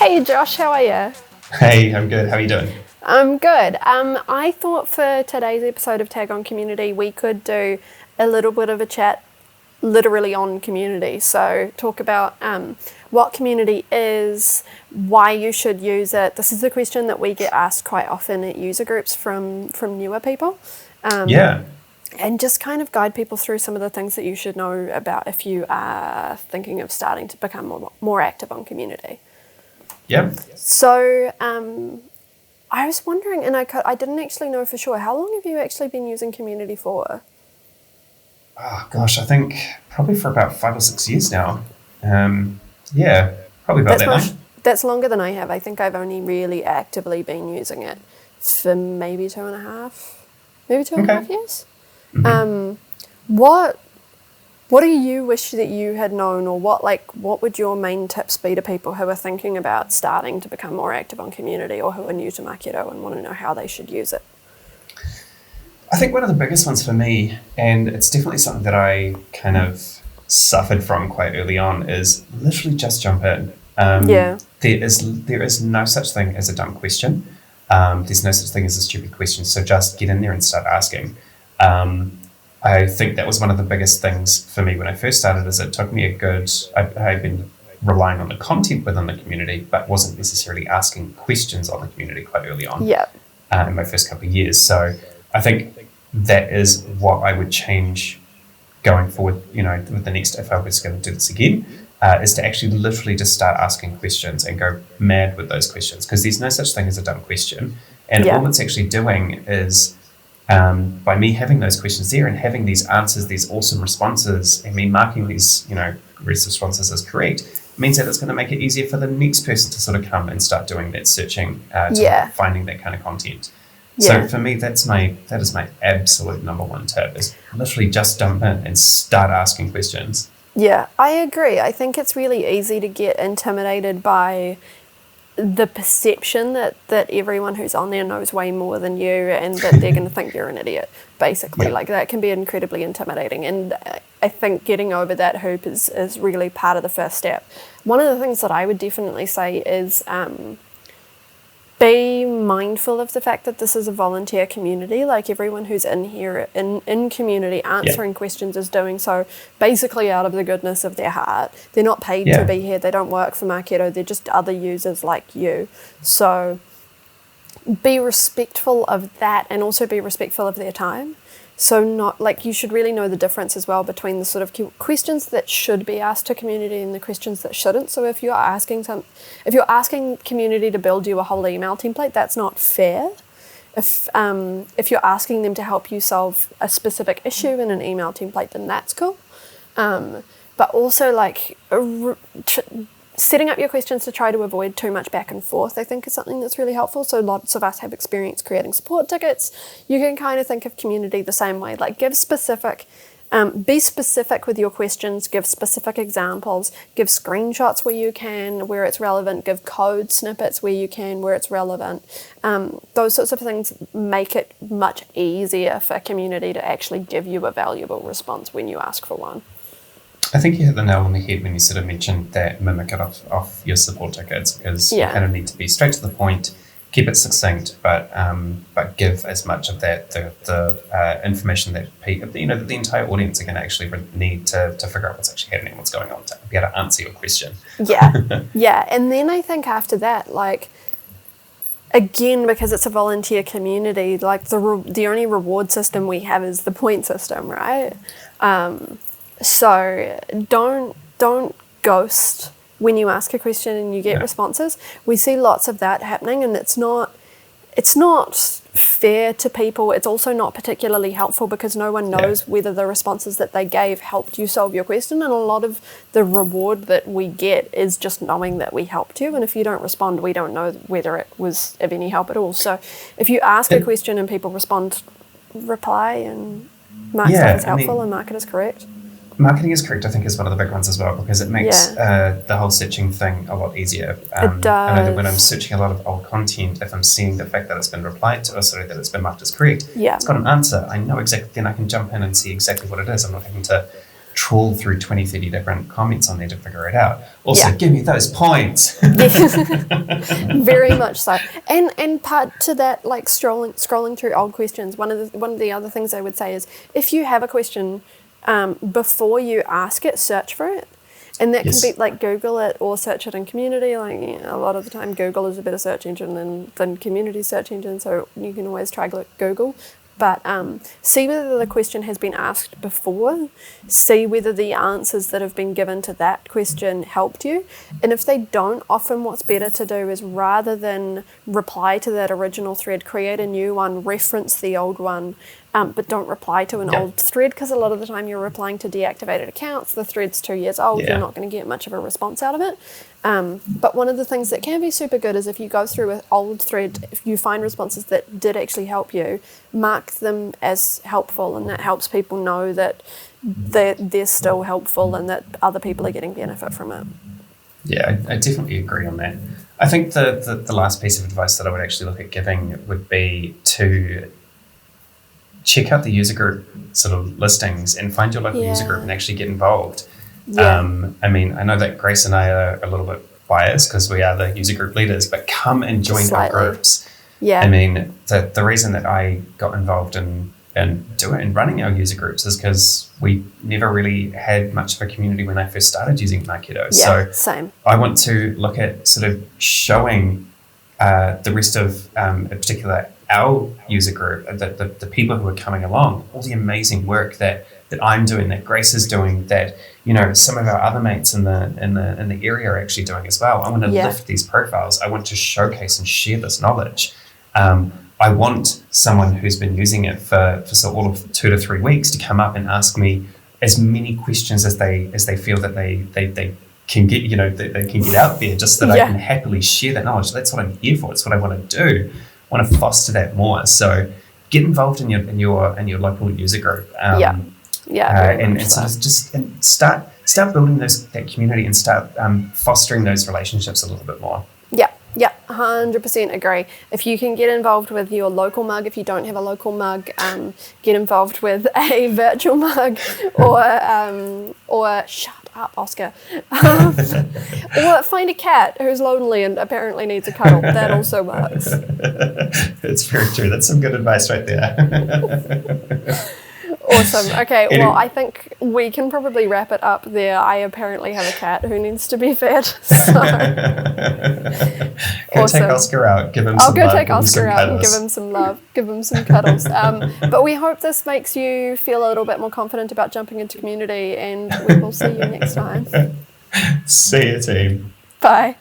Hey Josh, how are you? Hey, I'm good. How are you doing? I'm good. I thought for today's episode of Tag on Community, we could do a little bit of a chat literally on community. So talk about what community is, why you should use it. This is a question that we get asked quite often at user groups from newer people. Yeah, And just kind of guide people through some of the things that you should know about if you are thinking of starting to become more active on community. yeah. So I was wondering, and I didn't actually know for sure, how long have you actually been using community for? Oh gosh, I think probably for about 5 or 6 years now. Yeah, probably about That's that much. long. That's longer than I have. I think I've only really actively been using it for maybe maybe two and a Okay. half years. hmm What What do you wish that you had known, or what would your main tips be to people who are thinking about starting to become more active on community, or who are new to Marketo and want to know how they should use it? I think one of the biggest ones for me, and it's definitely something that I kind of suffered from quite early on, is literally just jump in. Yeah, There is no such thing as a dumb question. There's no such thing as a stupid question. So just get in there and start asking. Um, I think that was one of the biggest things for me when I first started. Is it took me I'd been relying on the content within the community, but wasn't necessarily asking questions on the community quite early on yeah, in my first couple of years. So I think that is what I would change going forward. With the next, if I was going to do this again, is to actually literally just start asking questions and go mad with those questions, because there's no such thing as a dumb question, and yeah, all it's actually doing is by me having those questions there and having these answers, these awesome responses, and me marking these, responses as correct, means that it's going to make it easier for the next person to sort of come and start doing that searching, to yeah, finding that kind of content. So yeah. for me, that is my absolute number one tip: is literally just jump in and start asking questions. Yeah, I agree. I think it's really easy to get intimidated by the perception that everyone who's on there knows way more than you, and that they're going to think you're an idiot, basically. Yeah, Like, that can be incredibly intimidating. And I think getting over that hoop is really part of the first step. One of the things that I would definitely say is be mindful of the fact that this is a volunteer community. Like, everyone who's in here in community yeah, answering questions is doing so basically out of the goodness of their heart. They're not paid to yeah. be here. They don't work for Marketo. They're just other users like you. So be respectful of that, and also be respectful of their time. So not like, you should really know the difference as well between the sort of questions that should be asked to community and the questions that shouldn't. So if you're asking community to build you a whole email template, that's not fair. If you're asking them to help you solve a specific issue in an email template, then that's cool. But also, like, setting up your questions to try to avoid too much back and forth, I think, is something that's really helpful. So lots of us have experience creating support tickets. You can kind of think of community the same way. Like, be specific with your questions, give specific examples, give screenshots where you can, where it's relevant, give code snippets where you can, where it's relevant. Those sorts of things make it much easier for community to actually give you a valuable response when you ask for one. I think you hit the nail on the head when you sort of mentioned that mimic it off your support tickets, because you Yeah, kind of need to be straight to the point, keep it succinct, but give as much of the information that that the entire audience are going to actually need to figure out what's actually happening, what's going on, to be able to answer your question. yeah, yeah. And then I think after that, like, again, because it's a volunteer community, like, the only reward system we have is the point system, right? So don't ghost when you ask a question and you get Yeah, responses. We see lots of that happening, and it's not fair to people. It's also not particularly helpful, because no one yeah, knows whether the responses that they gave helped you solve your question. And a lot of the reward that we get is just knowing that we helped you. And if you don't respond, we don't know whether it was of any help at all. So if you ask a it, question and people respond, reply and mark that as yeah. I helpful and mean, mark it as correct. marketing is correct, I think, is one of the big ones as well, because it makes Yeah, the whole searching thing a lot easier. it I know that when I'm does. searching a lot of old content, if I'm seeing the fact that it's been replied to, or sorry, that it's been marked as correct, Yeah, it's got an answer. I know exactly, then I can jump in and see exactly what it is. I'm not having to trawl through 20, 30 different comments on there to figure it out. Also, give me those points. Very much so. And part to that, like scrolling through old questions, one of the other things I would say is, if you have a question, before you ask it, search for it. And that can be like Google it or search it in community. Like a lot of the time, Google is a better search engine than community search engine, so you can always try Google. But see whether the question has been asked before. See whether the answers that have been given to that question helped you. And if they don't, often what's better to do is, rather than reply to that original thread, create a new one, reference the old one, but don't reply to an old thread, because a lot of the time you're replying to deactivated accounts. The thread's 2 years old. You're not going to get much of a response out of it. But one of the things that can be super good is, if you go through an old thread, if you find responses that did actually help you, mark them as helpful, and that helps people know that they're still helpful and that other people are getting benefit from it. Yeah, I definitely agree on that. I think the last piece of advice that I would actually look at giving would be to check out the user group sort of listings and find your local user group and actually get involved. I mean, I know that Grace and I are a little bit biased because we are the user group leaders, but come and join our groups. I mean, the reason that I got involved in running our user groups is because we never really had much of a community when I first started using Marketo. Same. I want to look at sort of showing the rest of, in particular, our user group, the people who are coming along, all the amazing work that I'm doing, that Grace is doing, that some of our other mates in the area are actually doing as well. I want to lift these profiles. I want to showcase and share this knowledge. I want someone who's been using it for all of 2 to 3 weeks to come up and ask me as many questions as they feel that they can get, they can get out there, just that I can happily share that knowledge. That's what I'm here for. It's what I want to do. I want to foster that more. So get involved in your local user group. And sort of just start building that community and start fostering those relationships a little bit more. Yeah, 100% agree. If you can get involved with your local mug, if you don't have a local mug, get involved with a virtual mug, or shut up, Oscar, or find a cat who's lonely and apparently needs a cuddle. That also works. It's very true. That's some good advice right there. Awesome. Okay, well, I think we can probably wrap it up there. I apparently have a cat who needs to be fed. So. Go take Oscar out. Give him some love. I'll go take Oscar out and give him some love. Give him some cuddles. But we hope this makes you feel a little bit more confident about jumping into community, and we will see you next time. See you, team. Bye.